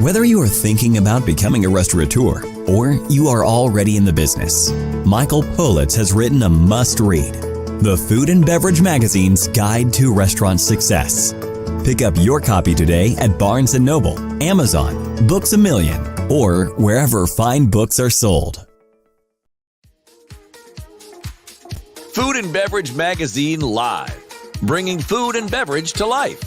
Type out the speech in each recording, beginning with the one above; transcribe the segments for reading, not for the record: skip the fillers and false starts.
Whether you are thinking about becoming a restaurateur or you are already in the business, Michael Politz has written a must-read, The Food and Beverage Magazine's Guide to Restaurant Success. Pick up your copy today at Barnes & Noble, Amazon, Books A Million, or wherever fine books are sold. Food and Beverage Magazine Live, bringing food and beverage to life,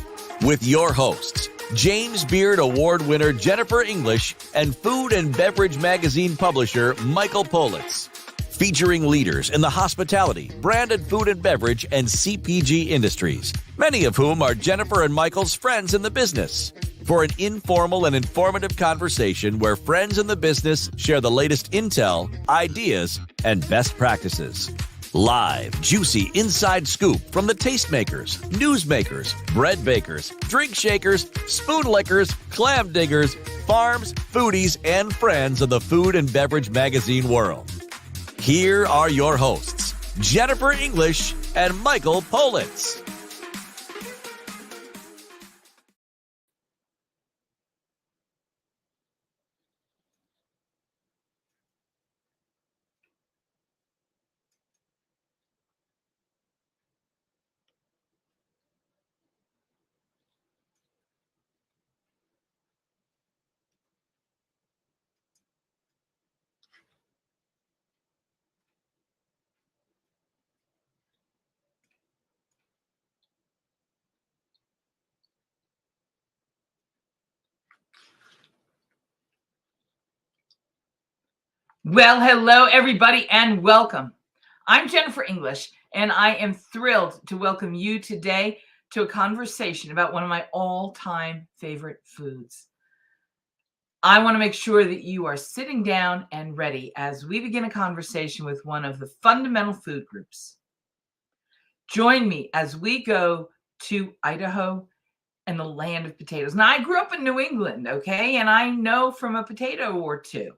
with your hosts, James Beard Award winner Jennifer English and Food and Beverage Magazine publisher Michael Politz. Featuring leaders in the hospitality, branded food and beverage, and CPG industries, many of whom are Jennifer and Michael's friends in the business, for an informal and informative conversation where friends in the business share the latest intel, ideas, and best practices. Live, juicy inside scoop from the tastemakers, newsmakers, bread bakers, drink shakers, spoon lickers, clam diggers, farms, foodies, and friends of the food and beverage magazine world. Here are your hosts, Jennifer English and Michael Politz. Well, hello, everybody, and welcome. I'm Jennifer English, and I am thrilled to welcome you today to a conversation about one of my all-time favorite foods. I want to make sure that you are sitting down and ready as we begin a conversation with one of the fundamental food groups. Join me as we go to Idaho and the land of potatoes. Now, I grew up in New England, okay, and I know from a potato or two.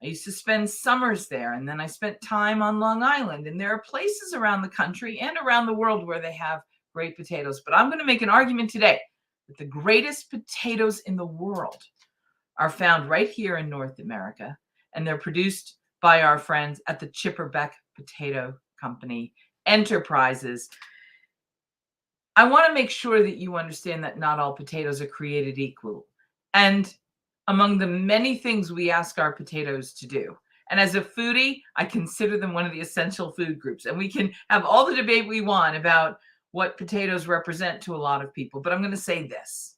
I used to spend summers there, and then I spent time on Long Island. And there are places around the country and around the world where they have great potatoes. But I'm going to make an argument today that the greatest potatoes in the world are found right here in North America, and they're produced by our friends at the Chipperbec Potato Company Enterprises. I want to make sure that you understand that not all potatoes are created equal. And among the many things we ask our potatoes to do. And as a foodie, I consider them one of the essential food groups. And we can have all the debate we want about what potatoes represent to a lot of people. But I'm going to say this.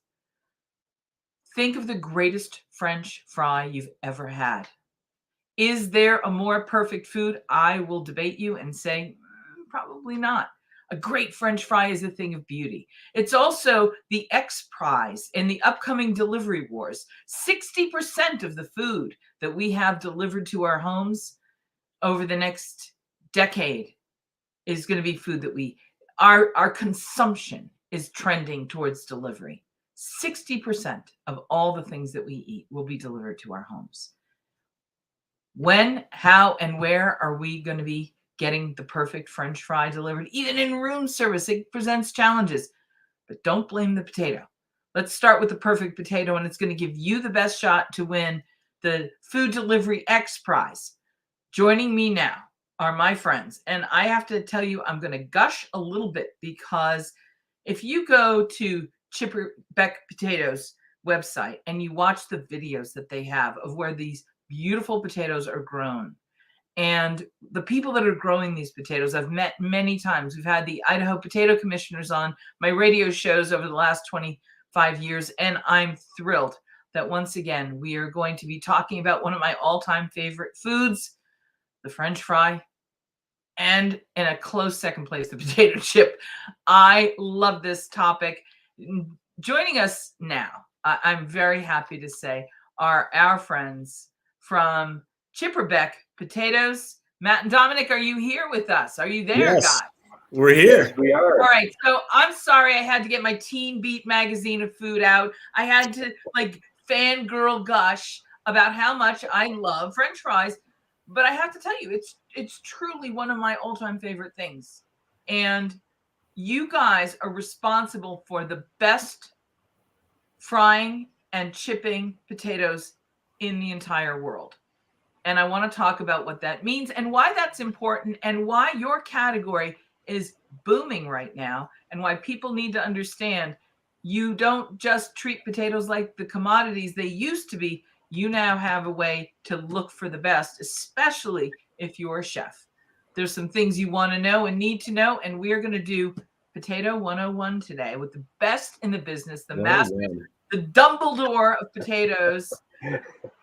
Think of the greatest French fry you've ever had. Is there a more perfect food? I will debate you and say, probably not. A great French fry is a thing of beauty. It's also the X Prize in the upcoming delivery wars. 60% of the food that we have delivered to our homes over the next decade is going to be food that our consumption is trending towards delivery. 60% of all the things that we eat will be delivered to our homes. When, how, and where are we going to be getting the perfect French fry delivered? Even in room service, it presents challenges. But don't blame the potato. Let's start with the perfect potato, and it's going to give you the best shot to win the Food Delivery X Prize. Joining me now are my friends. And I have to tell you, I'm going to gush a little bit because if you go to Chipperbec Potatoes website and you watch the videos that they have of where these beautiful potatoes are grown, and the people that are growing these potatoes, I've met many times. We've had the Idaho potato commissioners on my radio shows over the last 25 years, and I'm thrilled that once again, we are going to be talking about one of my all-time favorite foods, the French fry, and in a close second place, the potato chip. I love this topic. Joining us now, I'm very happy to say, are our friends from Chipperbec Potatoes. Matt and Dominic, are you here with us? Are you there, Yes, guys? we're here. Yes, we are. All right. So I'm sorry I had to get my Teen Beat magazine of food out. I had to fangirl gush about how much I love French fries. But I have to tell you, it's truly one of my all-time favorite things. And you guys are responsible for the best frying and chipping potatoes in the entire world. And I want to talk about what that means and why that's important and why your category is booming right now and why people need to understand you don't just treat potatoes like the commodities they used to be. You now have a way to look for the best, especially if you're a chef. There's some things you want to know and need to know, and we're going to do Potato 101 today with the best in the business, the master, the Dumbledore of potatoes,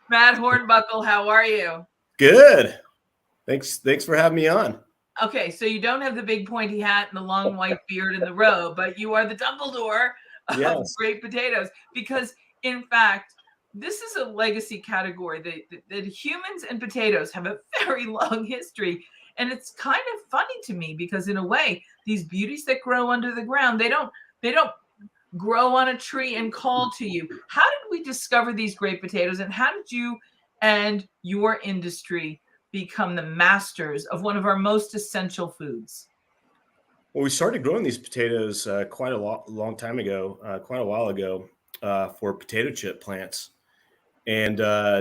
Matt Hornbuckle. How are you? Good. Thanks for having me on. Okay, so you don't have the big pointy hat and the long white beard and the robe, but you are the Dumbledore of great potatoes. Because, in fact, this is a legacy category. The humans and potatoes have a very long history. And it's kind of funny to me because, in a way, these beauties that grow under the ground, they don't grow on a tree and call to you. How did we discover these great potatoes, and how did you and your industry become the masters of one of our most essential foods? Well, we started growing these potatoes quite a long time ago, quite a while ago, for potato chip plants. And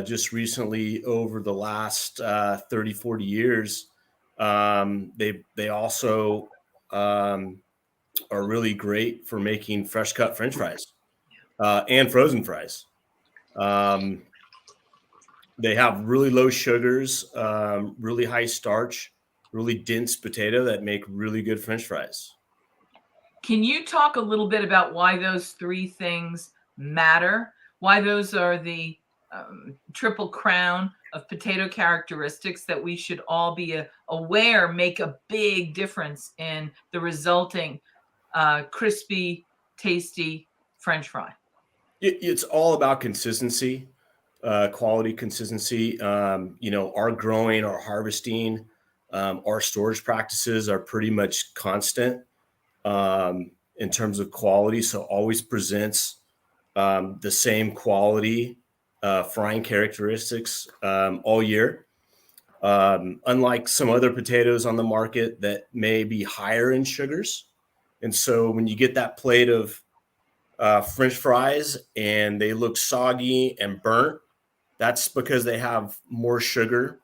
just recently, over the last 30, 40 years, they also are really great for making fresh cut French fries and frozen fries. They have really low sugars, really high starch, really dense potato that make really good French fries. Can you talk a little bit about why those three things matter? Why those are the triple crown of potato characteristics that we should all be aware make a big difference in the resulting crispy, tasty French fry? It's all about consistency, quality consistency. Our growing, our harvesting, our storage practices are pretty much constant in terms of quality. So always presents the same quality frying characteristics all year. Unlike some other potatoes on the market that may be higher in sugars. And so when you get that plate of French fries and they look soggy and burnt, that's because they have more sugar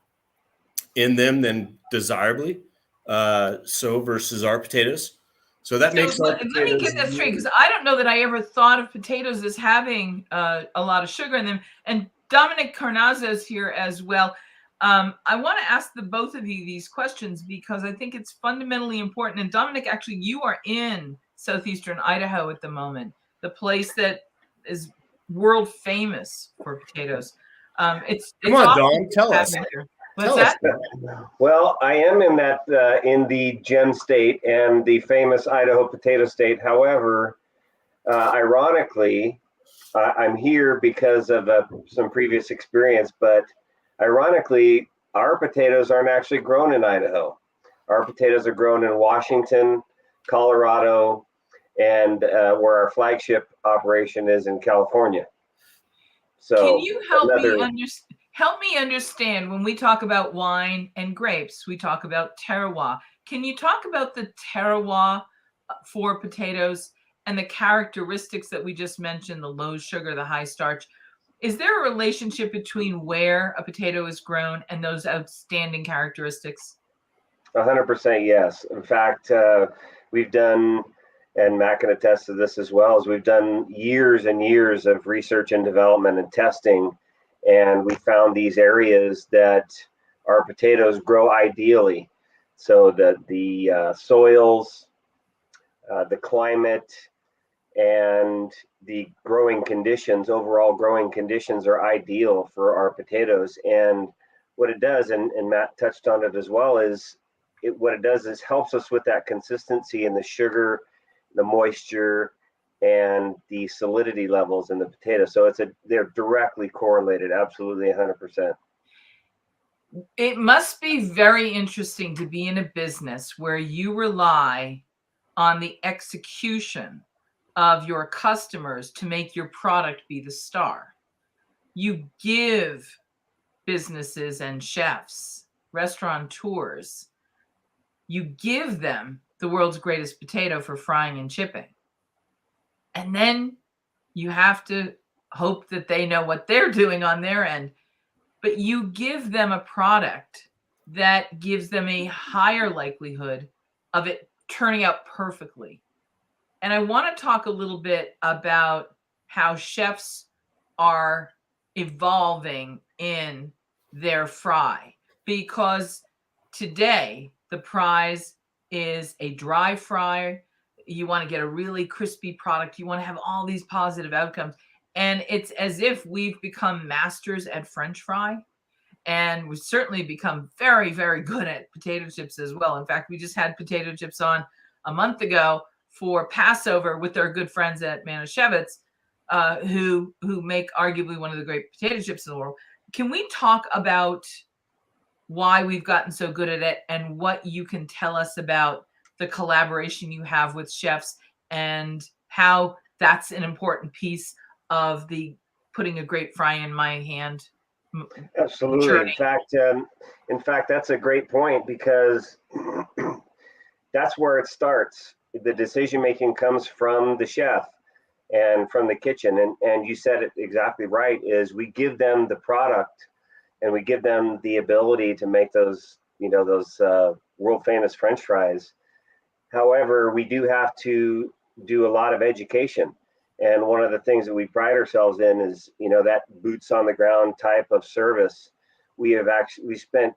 in them than desirably. So versus our potatoes. So that makes let me get that straight, because I don't know that I ever thought of potatoes as having a lot of sugar in them. And Dominic Carnazzo is here as well. I want to ask the both of you these questions because I think it's fundamentally important. And Dominic, actually, you are in southeastern Idaho at the moment, the place that is world famous for potatoes. Come on, Dom, tell us. What's that? Well, I am in that in the gem state and the famous Idaho potato state. However, ironically, I'm here because of some previous experience. But ironically, our potatoes aren't actually grown in Idaho. Our potatoes are grown in Washington, Colorado, and where our flagship operation is in California. So, can you help me understand when we talk about wine and grapes, we talk about terroir. Can you talk about the terroir for potatoes and the characteristics that we just mentioned, the low sugar, the high starch? Is there a relationship between where a potato is grown and those outstanding characteristics? 100% yes. In fact, we've done, and Matt can attest to this as well, as we've done years and years of research and development and testing. And we found these areas that our potatoes grow ideally. So the soils, the climate, and the growing conditions, overall growing conditions are ideal for our potatoes. And what it does, and Matt touched on it as well, is what it does is helps us with that consistency in the sugar, the moisture, and the solidity levels in the potato. So they're directly correlated, absolutely 100%. It must be very interesting to be in a business where you rely on the execution of your customers to make your product be the star. You give businesses and chefs, restaurateurs, you give them the world's greatest potato for frying and chipping. And then you have to hope that they know what they're doing on their end, but you give them a product that gives them a higher likelihood of it turning out perfectly. And I want to talk a little bit about how chefs are evolving in their fry, because today the prize is a dry fry. You want to get a really crispy product. You want to have all these positive outcomes. And it's as if we've become masters at French fry. And we've certainly become very, very good at potato chips as well. In fact, we just had potato chips on a month ago for Passover with our good friends at Manischewitz, who make arguably one of the great potato chips in the world. Can we talk about why we've gotten so good at it and what you can tell us about the collaboration you have with chefs and how that's an important piece of the putting a great fry in my hand? Absolutely. Journey. In fact, that's a great point, because that's where it starts. The decision making comes from the chef and from the kitchen. And you said it exactly right, is we give them the product and we give them the ability to make those world famous French fries. However, we do have to do a lot of education. And one of the things that we pride ourselves in is, that boots on the ground type of service. We spent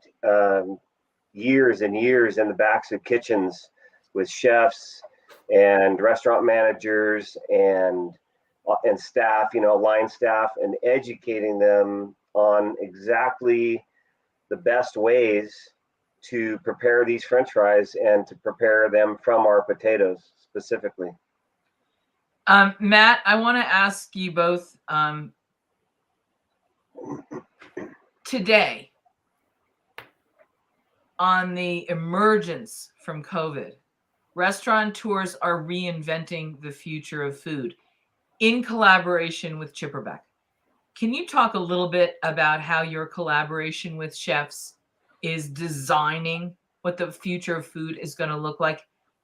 years and years in the backs of kitchens with chefs and restaurant managers and staff, line staff, and educating them on exactly the best ways to prepare these French fries and to prepare them from our potatoes specifically. Matt, I want to ask you both, today, on the emergence from COVID, restaurateurs are reinventing the future of food in collaboration with Chipperbec. Can you talk a little bit about how your collaboration with chefs is designing what the future of food is going to look like,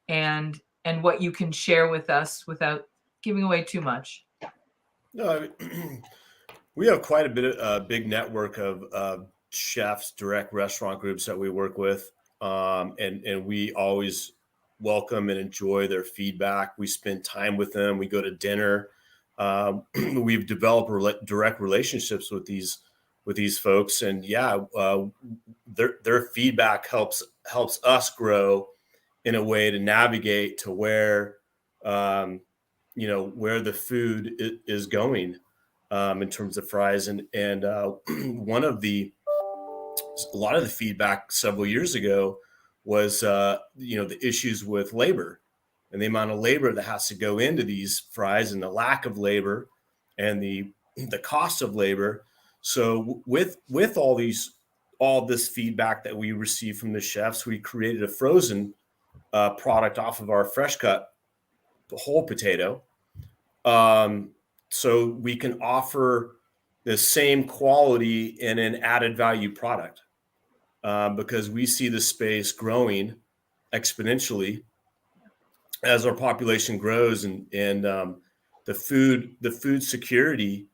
and what you can share with us without giving away too much? No, we have quite a bit of big network of chefs, direct restaurant groups that we work with, and we always welcome and enjoy their feedback. We spend time with them. We go to dinner. We've developed direct relationships with these folks, and their feedback helps us grow in a way to navigate to where where the food is going in terms of fries. And a lot of the feedback several years ago was the issues with labor and the amount of labor that has to go into these fries, and the lack of labor and the cost of labor. So with all this feedback that we received from the chefs, we created a frozen product off of our fresh cut whole potato, so we can offer the same quality in an added value product, because we see the space growing exponentially as our population grows, and the food security,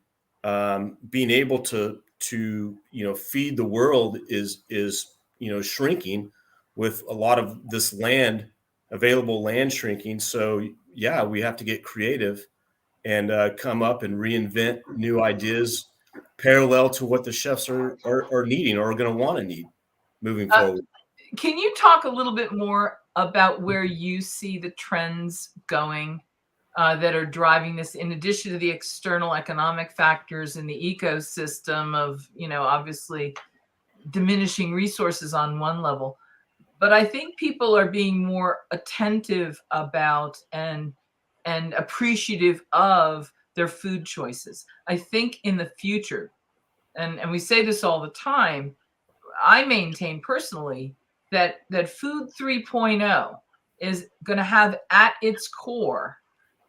being able to feed the world is shrinking, with a lot of this available land shrinking. So we have to get creative and come up and reinvent new ideas parallel to what the chefs are needing or are going to want to need moving forward. Can you talk a little bit more about where you see the trends going that are driving this, in addition to the external economic factors in the ecosystem of, obviously diminishing resources on one level? But I think people are being more attentive about and appreciative of their food choices. I think in the future, and we say this all the time, I maintain personally that Food 3.0 is going to have at its core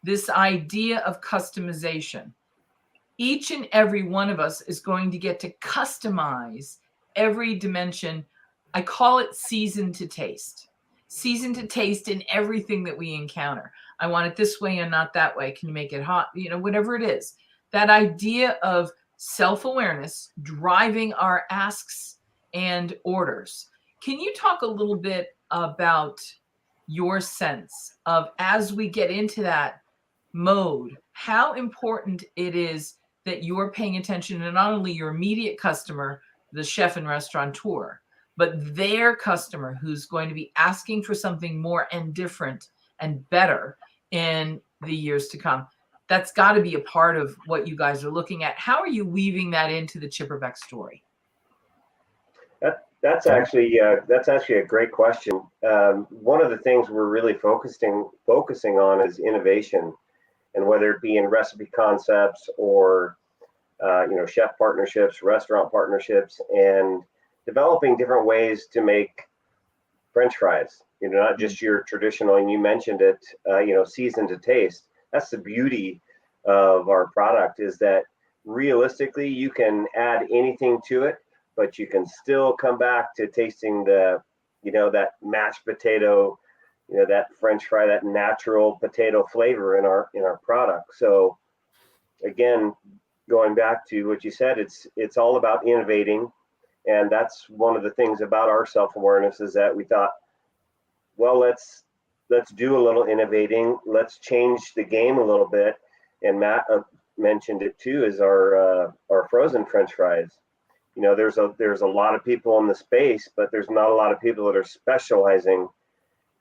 this idea of customization. Each and every one of us is going to get to customize every dimension. I call it season to taste. Season to taste in everything that we encounter. I want it this way and not that way. Can you make it hot? Whatever it is. that idea of self-awareness driving our asks and orders. Can you talk a little bit about your sense of, as we get into that mode, how important it is that you're paying attention to not only your immediate customer, the chef and restaurateur, but their customer who's going to be asking for something more and different and better in the years to come? That's got to be a part of what you guys are looking at. How are you weaving that into the Chipperbec story? That's actually a great question. One of the things we're really focusing on is innovation, and whether it be in recipe concepts or chef partnerships, restaurant partnerships, and developing different ways to make French fries. Not just your traditional, and you mentioned it, seasoned to taste. That's the beauty of our product, is that realistically you can add anything to it, but you can still come back to tasting the, that mashed potato, that French fry, that natural potato flavor in our product. So again, going back to what you said, it's all about innovating. And that's one of the things about our self-awareness, is that we thought, well, let's do a little innovating. Let's change the game a little bit. And Matt mentioned it too, is our frozen French fries. There's a lot of people in the space, but there's not a lot of people that are specializing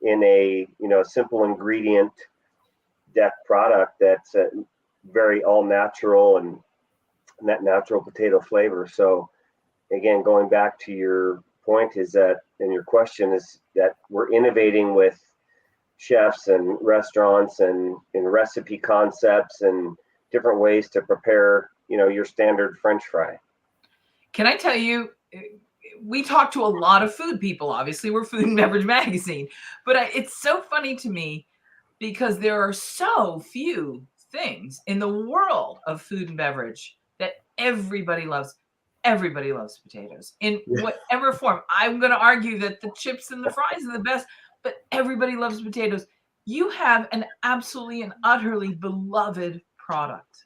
in a simple ingredient deck product that's very all natural and that natural potato flavor. So again, going back to your point, is that, and your question is that we're innovating with chefs and restaurants and in recipe concepts and different ways to prepare, your standard French fry. Can I tell you, we talk to a lot of food people. Obviously, we're Food and Beverage Magazine, but it's so funny to me because there are so few things in the world of food and beverage that everybody loves. Everybody loves potatoes in whatever form. I'm going to argue that the chips and the fries are the best, but everybody loves potatoes. You have an absolutely and utterly beloved product.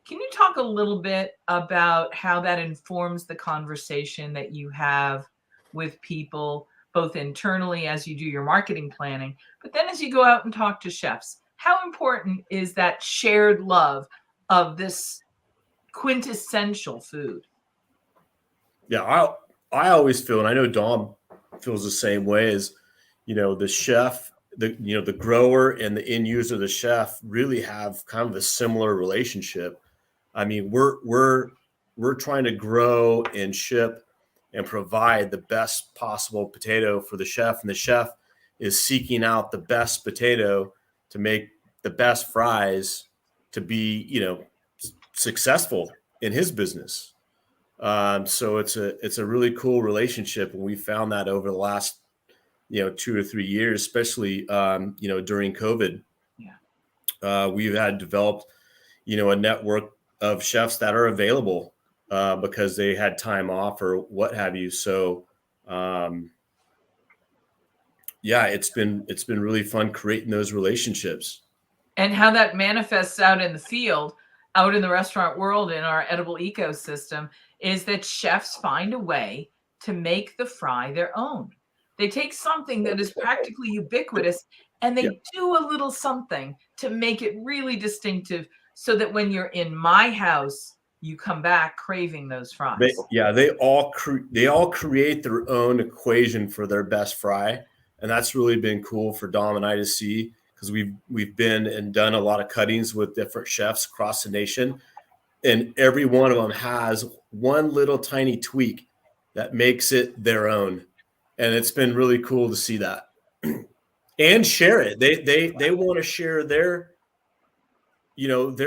Can you talk a little bit about how that informs the conversation that you have with people, both internally as you do your marketing planning, but then as you go out and talk to chefs? How important is that shared love of this quintessential food? Yeah, I always feel, and I know Dom feels the same way, as the chef, the grower and the end user, the chef, really have kind of a similar relationship. I mean, we're trying to grow and ship and provide the best possible potato for the chef, and the chef is seeking out the best potato to make the best fries to be, successful in his business. So it's a really cool relationship, and we found that over the last 2 or 3 years, especially during COVID. We've had developed a network of chefs that are available because they had time off or what have you. So it's been really fun creating those relationships. And how that manifests out in the field, out in the restaurant world, in our edible ecosystem, is that chefs find a way to make the fry their own. They take something that is practically ubiquitous and they do a little something to make it really distinctive, so that when you're in my house, you come back craving those fries. They all create their own equation for their best fry. And that's really been cool for Dom and I to see, because we've been and done a lot of cuttings with different chefs across the nation. And every one of them has one little tiny tweak that makes it their own. And it's been really cool to see that and share it. They want to share their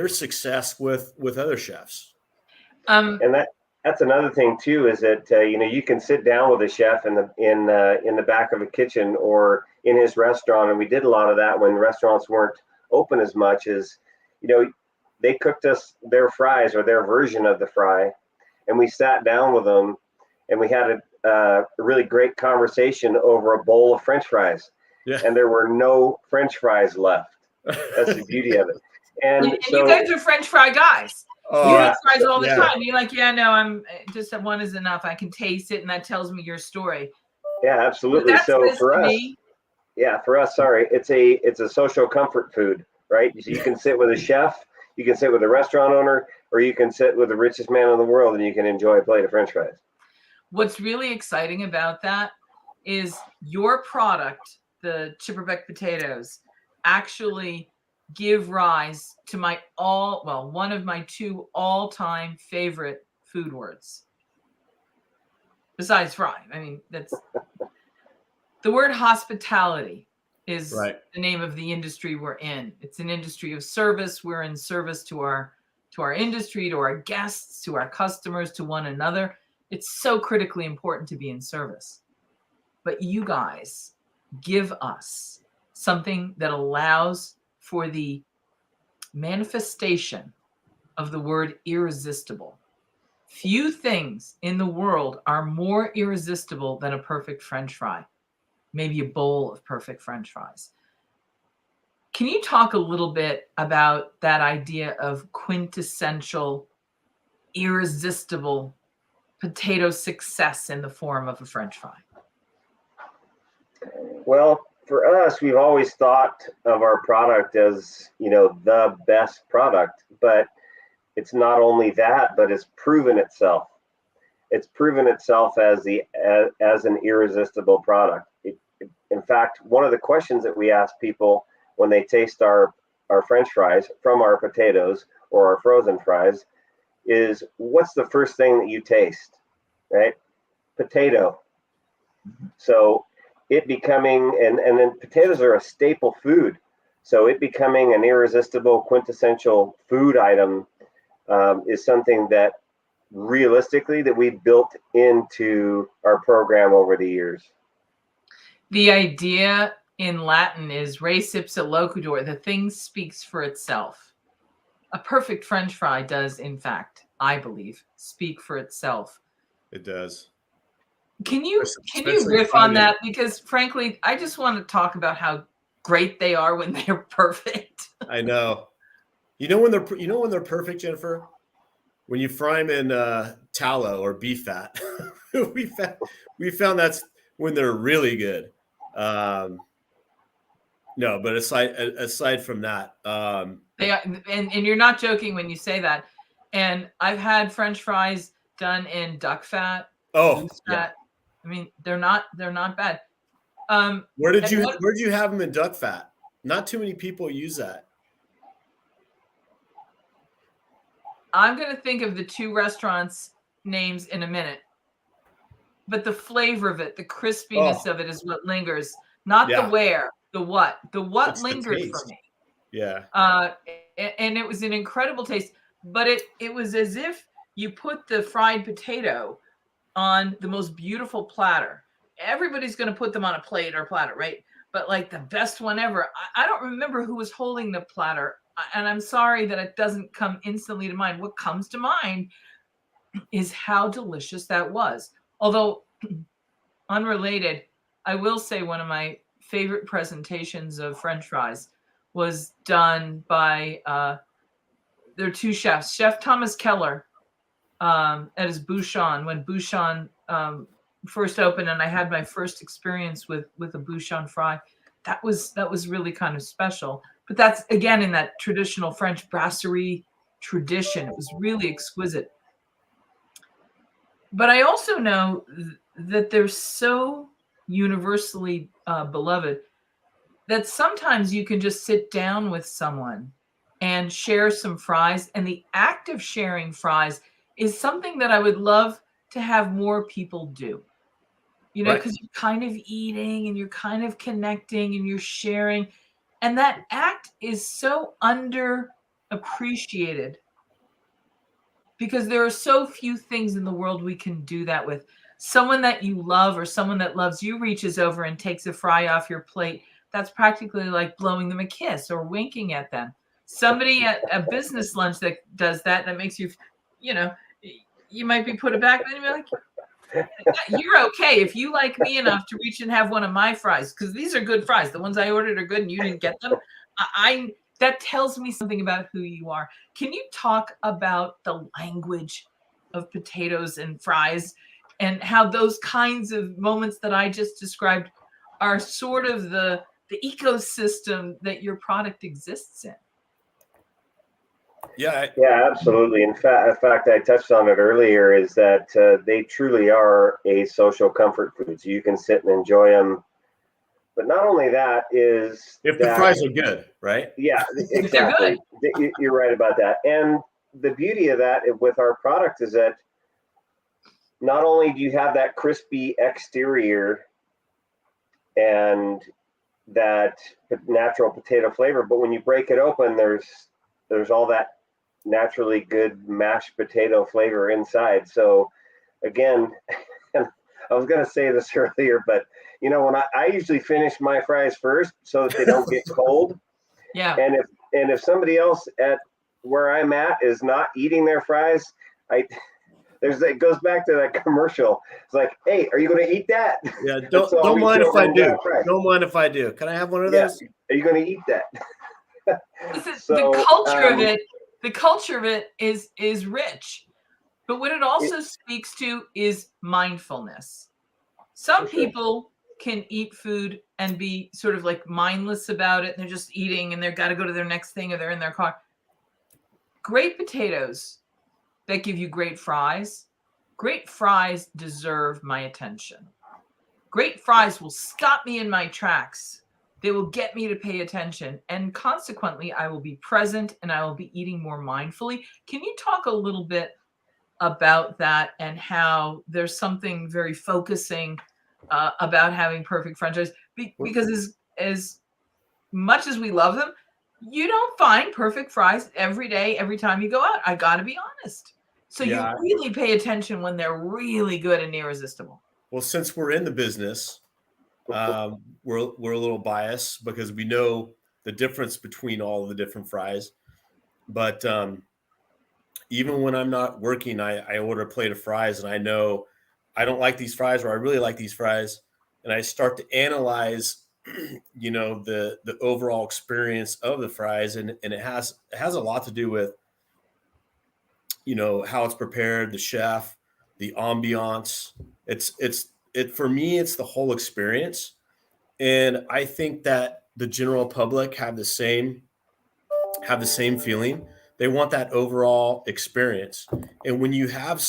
success with other chefs. And that's another thing too, is that you can sit down with a chef in the back of a kitchen or in his restaurant, and we did a lot of that when restaurants weren't open as much. As they cooked us their fries or their version of the fry, and we sat down with them and we had a really great conversation over a bowl of French fries. And there were no French fries left. That's the beauty of it. And so, you guys are French fry guys. You Oh, eat fries all the yeah. time. You're like, yeah, no, I'm just one is enough. I can taste it, and that tells me your story. Yeah, absolutely. That So says for to us, me, sorry, it's a social comfort food, right? So you can sit with a chef, you can sit with a restaurant owner, or you can sit with the richest man in the world and you can enjoy a plate of French fries. what's really exciting about that is your product, the Chipperbec potatoes, actually give rise to one of my two all-time favorite food words. Besides fry. I mean, that's the word hospitality is Right. the name of the industry we're in. It's an industry of service. We're in service to our industry, to our guests, to our customers, to one another. It's so critically important to be in service. But you guys give us something that allows for the manifestation of the word irresistible. Few things in the world are more irresistible than a perfect French fry, maybe a bowl of perfect French fries. Can you talk a little bit about that idea of quintessential, irresistible potato success in the form of a French fry? Well, for us, we've always thought of our product as, the best product, but it's not only that, but it's proven itself. It's proven itself as an irresistible product. In fact, one of the questions that we ask people when they taste our French fries from our potatoes or our frozen fries is, what's the first thing that you taste, right? Potato. So it becoming, and then potatoes are a staple food. So it becoming an irresistible, quintessential food item is something that realistically that we built into our program over the years. The idea in Latin is res ipsa loquitur. The thing speaks for itself. A perfect French fry does, in fact, I believe, speak for itself. It does. Can you Especially riff fried on that? Because frankly, I just want to talk about how great they are when they're perfect. I know. You know when they're perfect, Jennifer? When you fry them in tallow or beef fat. we found that's when they're really good. No, but aside from that, They are, and you're not joking when you say that. And I've had French fries done in duck fat, goose fat. I mean, they're not bad. Where did you have them in duck fat? Not too many people use that. I'm going to think of the two restaurants' names in a minute. But the flavor of it, the crispiness of it is what lingers, not the where, the what. The what It's lingered the for taste. me. Yeah. And it was an incredible taste, but it was as if you put the fried potato on the most beautiful platter. Everybody's going to put them on a plate or platter, right? But like the best one ever. I don't remember who was holding the platter, and I'm sorry that it doesn't come instantly to mind. What comes to mind is how delicious that was. Although unrelated, I will say one of my favorite presentations of French fries was done by there are two chefs. Chef Thomas Keller at his Bouchon, when Bouchon first opened, and I had my first experience with a Bouchon fry. That was really kind of special. But that's again in that traditional French brasserie tradition. It was really exquisite. But I also know that they're so universally beloved that sometimes you can just sit down with someone and share some fries. And the act of sharing fries is something that I would love to have more people do. Because you're kind of eating and you're kind of connecting and you're sharing. And that act is so underappreciated because there are so few things in the world we can do that with. Someone that you love or someone that loves you reaches over and takes a fry off your plate. That's practically like blowing them a kiss or winking at them. Somebody at a business lunch that does that makes you, you might be put aback and you're like, you're okay if you like me enough to reach and have one of my fries, because these are good fries. The ones I ordered are good and you didn't get them. that tells me something about who you are. Can you talk about the language of potatoes and fries and how those kinds of moments that I just described are sort of the ecosystem that your product exists in? Yeah. Yeah, absolutely. In fact, I touched on it earlier. Is that they truly are a social comfort food. So you can sit and enjoy them. But not only that is If the that, fries are good, right? yeah, If they're exactly. You're right about that. And the beauty of that with our product is that not only do you have that crispy exterior and that natural potato flavor, but when you break it open, there's all that naturally good mashed potato flavor inside. So again, and I was going to say this earlier, but when I usually finish my fries first so that they don't get cold. Yeah. And if somebody else at where I'm at is not eating their fries, it goes back to that commercial. It's like, hey, are you going to eat that? Yeah. Don't mind if I do. Don't mind if I do. Can I have one of those? Are you going to eat that? Listen, So, the culture of it is rich, but what it also speaks to is mindfulness. Some people can eat food and be sort of like mindless about it. They're just eating and they've got to go to their next thing or they're in their car. Great potatoes that give you great fries deserve my attention. Great fries will stop me in my tracks. They will get me to pay attention. And consequently, I will be present and I will be eating more mindfully. Can you talk a little bit about that and how there's something very focusing about having perfect French fries? Because as much as we love them, you don't find perfect fries every day, every time you go out. I got to be honest. So you really pay attention when they're really good and irresistible. Well, since we're in the business, we're a little biased because we know the difference between all of the different fries. But even when I'm not working, I order a plate of fries and I know I don't like these fries or I really like these fries. And I start to analyze, the overall experience of the fries. And it has a lot to do with, how it's prepared, the chef, the ambiance. For me, it's the whole experience. And I think that the general public have the same feeling. They want that overall experience. And when you have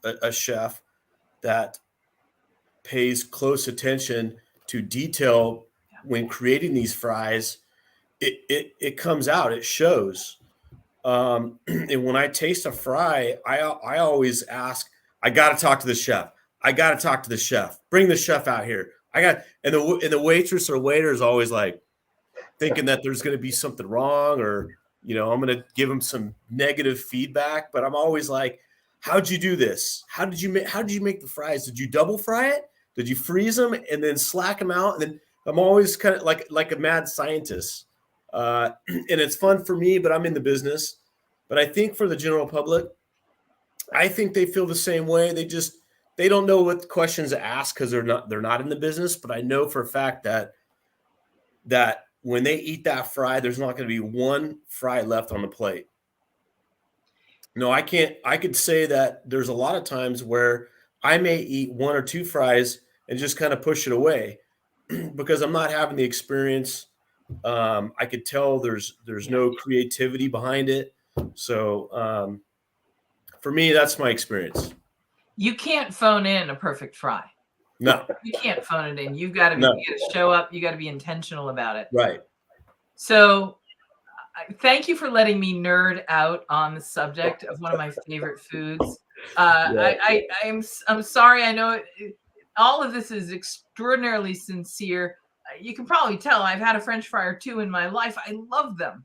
a chef that pays close attention to detail when creating these fries, it comes out, it shows. And when I taste a fry, I always ask, I got to talk to the chef. I got to talk to the chef. Bring the chef out here. And the waitress or waiter is always like thinking that there's going to be something wrong or, I'm going to give them some negative feedback. But I'm always like, how'd you do this? How did you make the fries? Did you double fry it? Did you freeze them and then slack them out? And then I'm always kind of like a mad scientist. And it's fun for me, but I'm in the business. But I think for the general public, I think they feel the same way. They don't know what questions to ask because they're not in the business. But I know for a fact that when they eat that fry, there's not going to be one fry left on the plate. No, I can't. I could say that there's a lot of times where I may eat one or two fries and just kind of push it away because I'm not having the experience. I could tell there's no creativity behind it. So for me, that's my experience. You can't phone in a perfect fry. No, you can't phone it in. You've got to you got to show up. You got to be intentional about it. Right. So thank you for letting me nerd out on the subject of one of my favorite foods. I'm sorry. I know all of this is extraordinarily sincere. You can probably tell I've had a French fry or two in my life. I love them.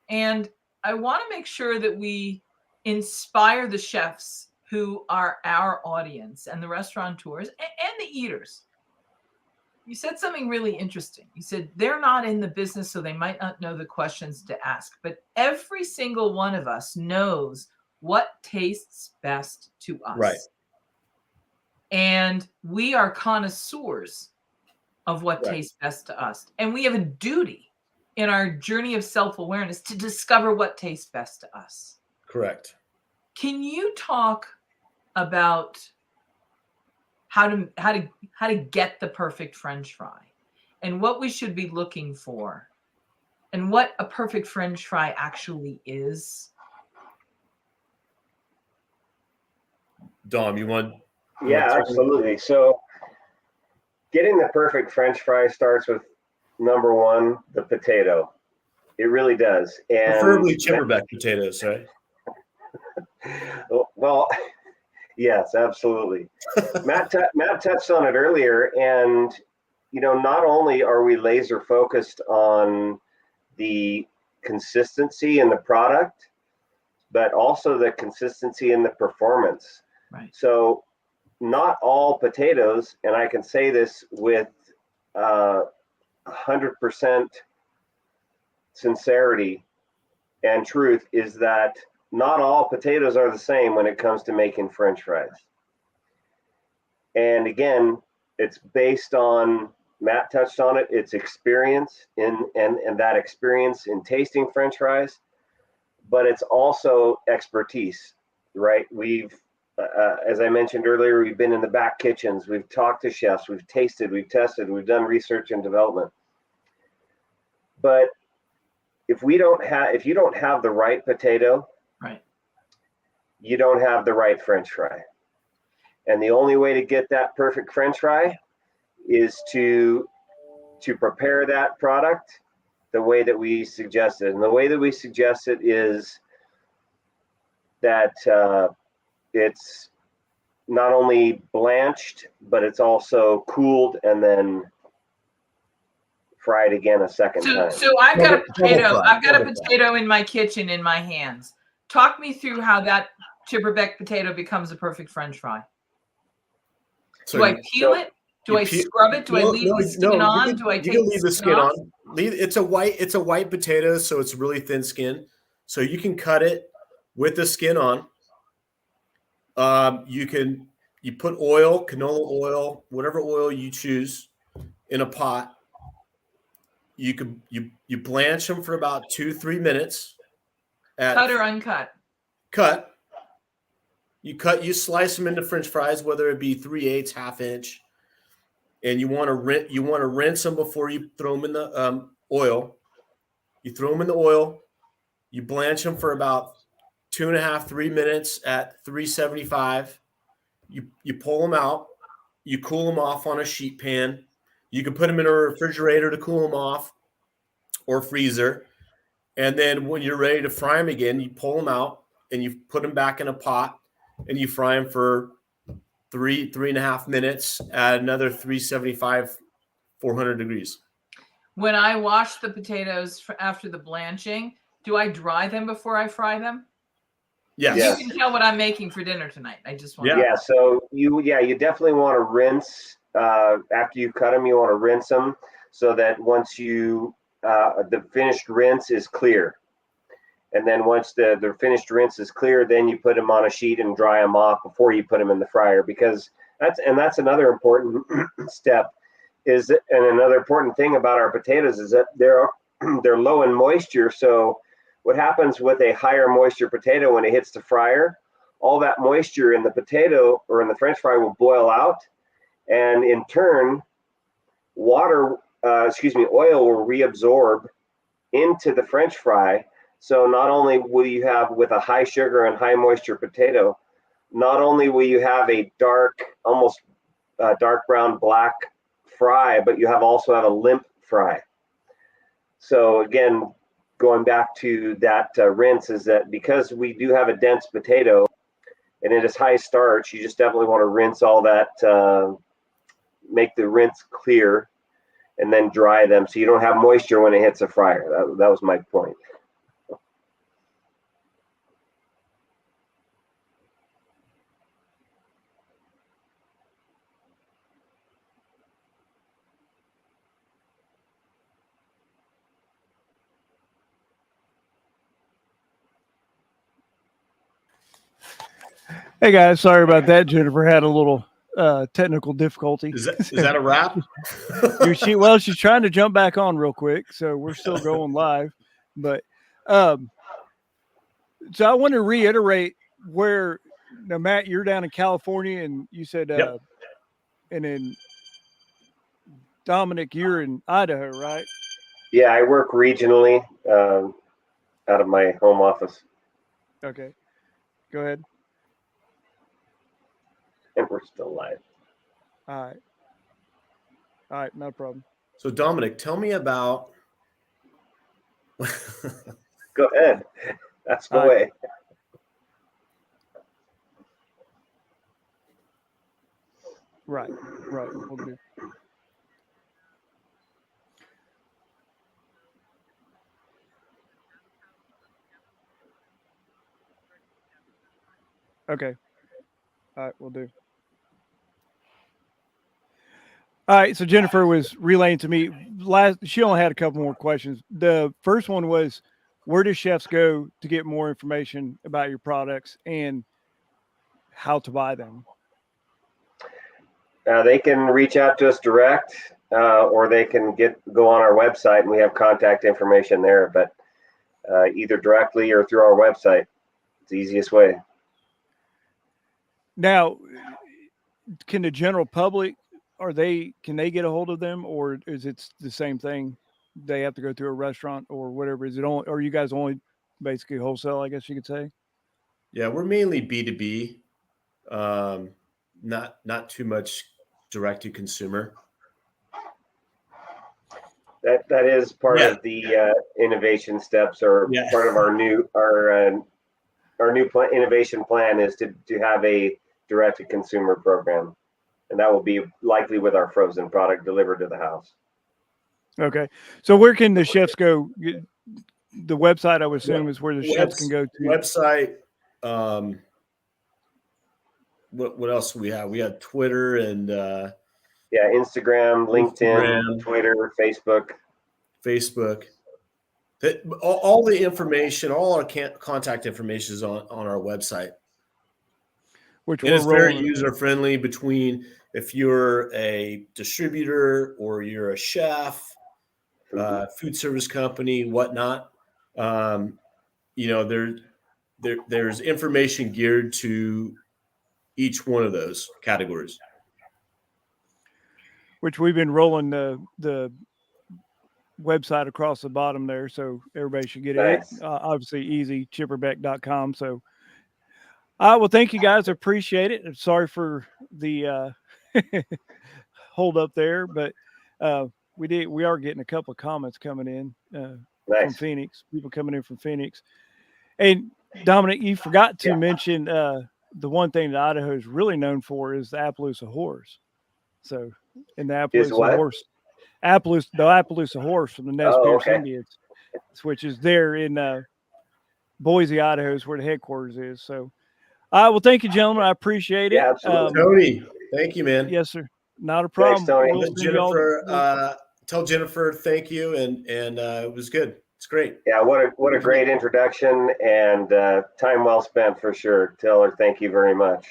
And I want to make sure that we inspire the chefs who are our audience and the restaurateurs and the eaters. You said something really interesting. You said they're not in the business, so they might not know the questions to ask. But every single one of us knows what tastes best to us. Right. And we are connoisseurs of what tastes best to us. And we have a duty in our journey of self-awareness to discover what tastes best to us. Correct. Can you talk about how to get the perfect French fry and what we should be looking for and what a perfect French fry actually is? Dom, you want? Yeah, absolutely. So getting the perfect French fry starts with number one, the potato. It really does. And Preferably Chipperbec potatoes, right? Well, yes, absolutely. Matt touched on it earlier, and not only are we laser focused on the consistency in the product, but also the consistency in the performance. Right. So not all potatoes, and I can say this with 100% sincerity and truth, is that not all potatoes are the same when it comes to making French fries. And again, it's based on, Matt touched on it, it's experience and that experience in tasting French fries, but it's also expertise, right? We've, as I mentioned earlier, we've been in the back kitchens, we've talked to chefs, we've tasted, we've tested, we've done research and development. But if you don't have the right potato, right, you don't have the right French fry. And the only way to get that perfect French fry is to prepare that product the way that we suggested. And the way that we suggest it is that it's not only blanched, but it's also cooled and then fried again a second time. So I've got a potato. I've got a potato in my kitchen in my hands. Talk me through how that Chipperbec potato becomes a perfect French fry. So do I peel it? Do I scrub it? Do I leave the skin on? Do I take leave the skin on? It's a white potato, so it's really thin skin. So you can cut it with the skin on. You put oil, canola oil, whatever oil you choose, in a pot. You blanch them for about 2-3 minutes. Cut or uncut? Cut. You slice them into French fries, whether it be 3/8, ½ inch, and you want to rinse them before you throw them in the oil. You throw them in the oil. You blanch them for about 2.5-3 minutes at 375. You pull them out. You cool them off on a sheet pan. You can put them in a refrigerator to cool them off, or freezer. And then when you're ready to fry them again, you pull them out and you put them back in a pot and you fry them for 3.5 minutes at another 375, 400 degrees. When I wash the potatoes after the blanching, do I dry them before I fry them? Yes. You can tell what I'm making for dinner tonight. I just want Yeah, so you definitely want to rinse after you cut them. You want to rinse them so that once the finished rinse is clear. And then once the finished rinse is clear, then you put them on a sheet and dry them off before you put them in the fryer, because that's another important step. And another important thing about our potatoes is that they're low in moisture. So what happens with a higher moisture potato when it hits the fryer, all that moisture in the potato or in the French fry will boil out, and in turn, oil will reabsorb into the French fry. So not only will you have, with a high sugar and high moisture potato, not only will you have a almost dark brown black fry, but you also have a limp fry. So again, going back to that rinse, is that because we do have a dense potato and it is high starch, you just definitely want to rinse all that, make the rinse clear, and then dry them so you don't have moisture when it hits a fryer. That was my point. Hey guys, sorry about that. Jennifer had a little technical difficulty. Is that a wrap? She's trying to jump back on real quick, so we're still going live. But so I want to reiterate where now, Matt, you're down in California, and you said, Yep. And then Dominic, you're in Idaho, right? Yeah, I work regionally out of my home office. Okay, go ahead. And we're still live. All right, no problem. So Dominic, tell me about. Go ahead. That's the way. Right. We'll do. Okay. All right, we'll do. All right, so Jennifer was relaying to me she only had a couple more questions. The first one was, where do chefs go to get more information about your products and how to buy them? They can reach out to us direct, or they can go on our website, and we have contact information there. But either directly or through our website, it's the easiest way. Now, can the general public, can they get a hold of them, or is it the same thing? They have to go through a restaurant or whatever. Is it only, or you guys only basically wholesale, I guess you could say? Yeah, we're mainly B2B, not too much direct to consumer. That is part of the innovation steps, or part of our new innovation plan is to have a direct to consumer program, and that will be likely with our frozen product delivered to the house. Okay, so where can the chefs go? The website, I would assume, is where the chefs can go to. Website. What else do we have? We have Twitter and Instagram, LinkedIn, Twitter, Facebook. All the information, all our contact information is on our website. Which it's very user friendly. Between if you're a distributor or you're a chef, food service company, whatnot, there's information geared to each one of those categories. Which we've been rolling the website across the bottom there, so everybody should get it. Obviously easy, chipperbec.com. So well, thank you guys. I appreciate it. I'm sorry for the hold up there, but we are getting a couple of comments coming in from Phoenix, people coming in from Phoenix. And Dominic, you forgot to mention the one thing that Idaho is really known for is the Appaloosa horse. So in the Appaloosa horse, the Appaloosa horse from the Nez Perce Indians, which is there in Boise, Idaho, is where the headquarters is. So, well, thank you, gentlemen. I appreciate it. Yeah, absolutely. Tony, thank you, man. Yes, sir. Not a problem. Thanks, Jennifer, tell Jennifer thank you, and it was good. It's great. Yeah, what a great introduction, and time well spent for sure. Tell her thank you very much.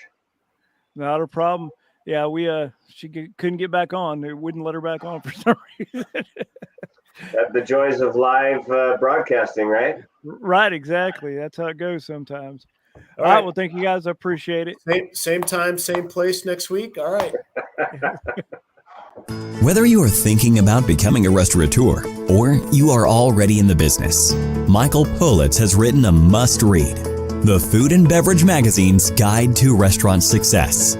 Not a problem. Yeah, she couldn't get back on. It wouldn't let her back on for some reason. The joys of live broadcasting, right? Right, exactly. That's how it goes sometimes. All right. Well, thank you guys. I appreciate it. Same time, same place next week. All right. Whether you are thinking about becoming a restaurateur or you are already in the business, Michael Politz has written a must-read, the Food and Beverage Magazine's Guide to Restaurant Success.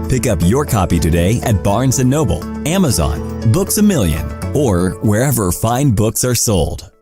Pick up your copy today at Barnes & Noble, Amazon, Books A Million, or wherever fine books are sold.